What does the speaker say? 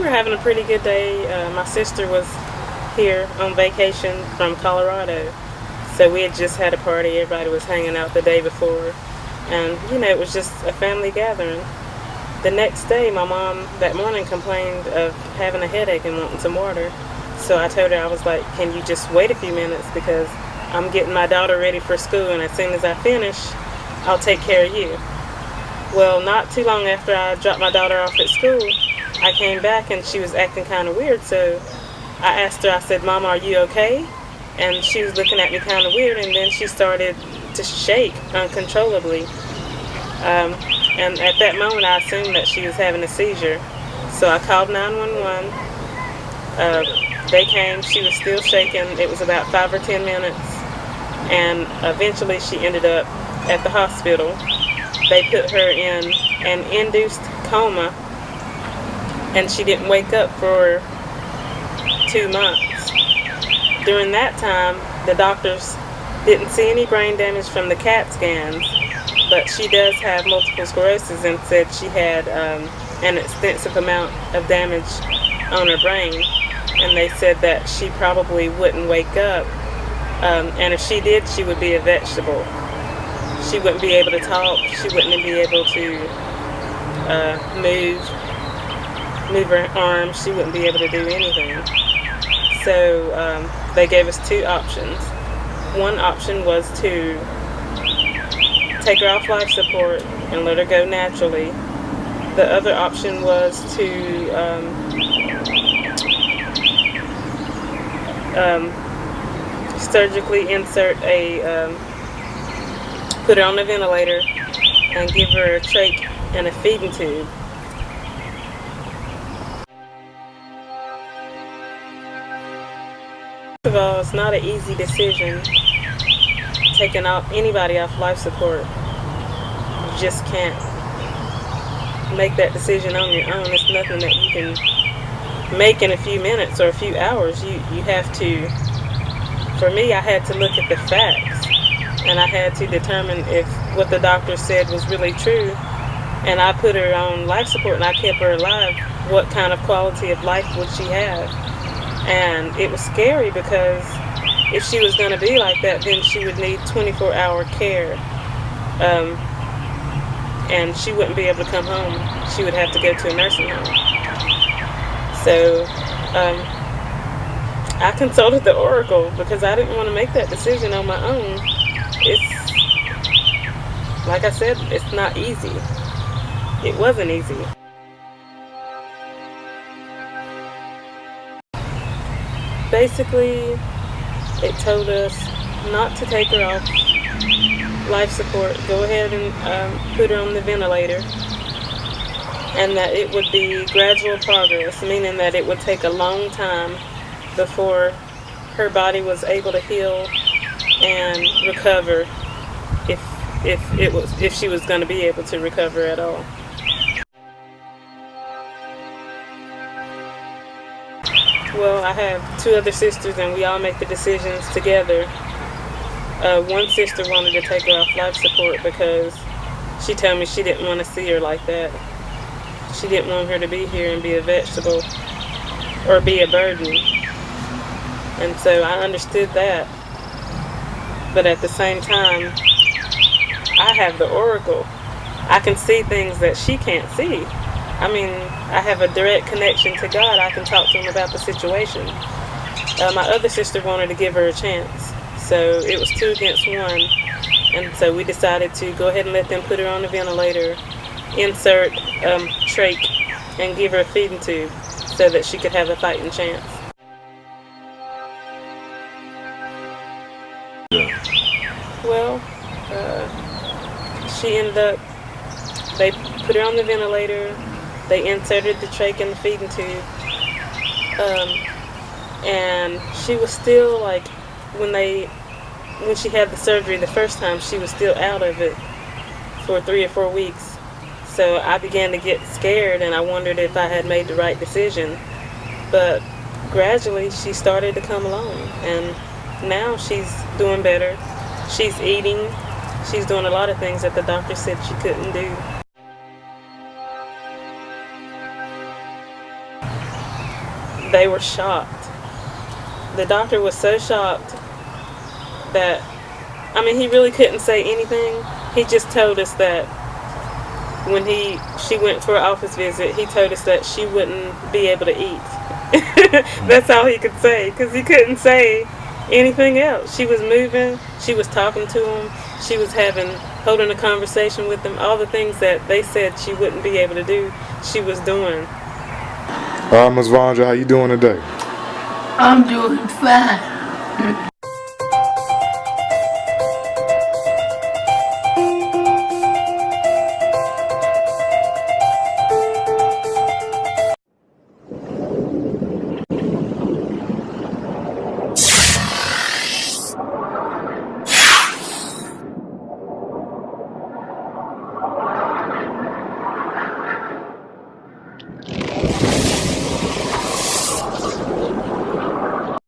were having a pretty good day. My sister was here on vacation from Colorado, so we had just had a party. Everybody was hanging out the day before, and it was just a family gathering. The next day, my mom that morning complained of having a headache and wanting some water. So I told her, I was like, can you just wait a few minutes, because I'm getting my daughter ready for school, and as soon as I finish, I'll take care of you. Well, not too long after I dropped my daughter off at school, I came back and she was acting kind of weird, so I asked her, I said, Mama, are you okay? And she was looking at me kind of weird, and then she started to shake uncontrollably. And at that moment, I assumed that she was having a seizure. So I called 911. They came. She was still shaking. It was about 5 or 10 minutes. And eventually, she ended up at the hospital. They put her in an induced coma, and she didn't wake up for 2 months. During that time, the doctors didn't see any brain damage from the CAT scans, but she does have multiple sclerosis, and said she had an extensive amount of damage on her brain, and they said that she probably wouldn't wake up, and if she did, she would be a vegetable. She wouldn't be able to talk, she wouldn't be able to move her arms, she wouldn't be able to do anything. So they gave us 2 options. One option was to take her off life support and let her go naturally. The other option was to surgically insert put her on the ventilator and give her a trach and a feeding tube. First of all, it's not an easy decision taking anybody off life support. You just can't make that decision on your own. It's nothing that you can make in a few minutes or a few hours. You have to, for me, I had to look at the facts, and I had to determine if what the doctor said was really true, and I put her on life support and I kept her alive. What kind of quality of life would she have? And it was scary, because if she was going to be like that, then she would need 24-hour care, and she wouldn't be able to come home. She would have to go to a nursing home. So I consulted the Oracle, because I didn't want to make that decision on my own. It's, like I said, it's not easy. It wasn't easy. Basically, it told us not to take her off life support, go ahead and put her on the ventilator, and that it would be gradual progress, meaning that it would take a long time before her body was able to heal and recover, if she was going to be able to recover at all. Well, I have 2 other sisters, and we all make the decisions together. One sister wanted to take her off life support because she told me she didn't want to see her like that. She didn't want her to be here and be a vegetable or be a burden. And so I understood that. But at the same time, I have the Oracle. I can see things that she can't see. I mean, I have a direct connection to God. I can talk to him about the situation. My other sister wanted to give her a chance. So it was 2 against 1. And so we decided to go ahead and let them put her on the ventilator, insert trach, and give her a feeding tube so that she could have a fighting chance. Well, she ended up, they put her on the ventilator, they inserted the trach and the feeding tube, and she was still, like, when she had the surgery the first time, she was still out of it for 3 or 4 weeks. So I began to get scared, and I wondered if I had made the right decision. But gradually she started to come along, and now she's doing better. She's eating. She's doing a lot of things that the doctor said she couldn't do. they were shocked. The doctor was so shocked that, I mean, he really couldn't say anything. He just told us that when she went for an office visit, he told us that she wouldn't be able to eat. That's all he could say, because he couldn't say anything else. She was moving, she was talking to him, she was holding a conversation with him. All the things that they said she wouldn't be able to do, she was doing. Ms. Vondra, how you doing today? I'm doing fine.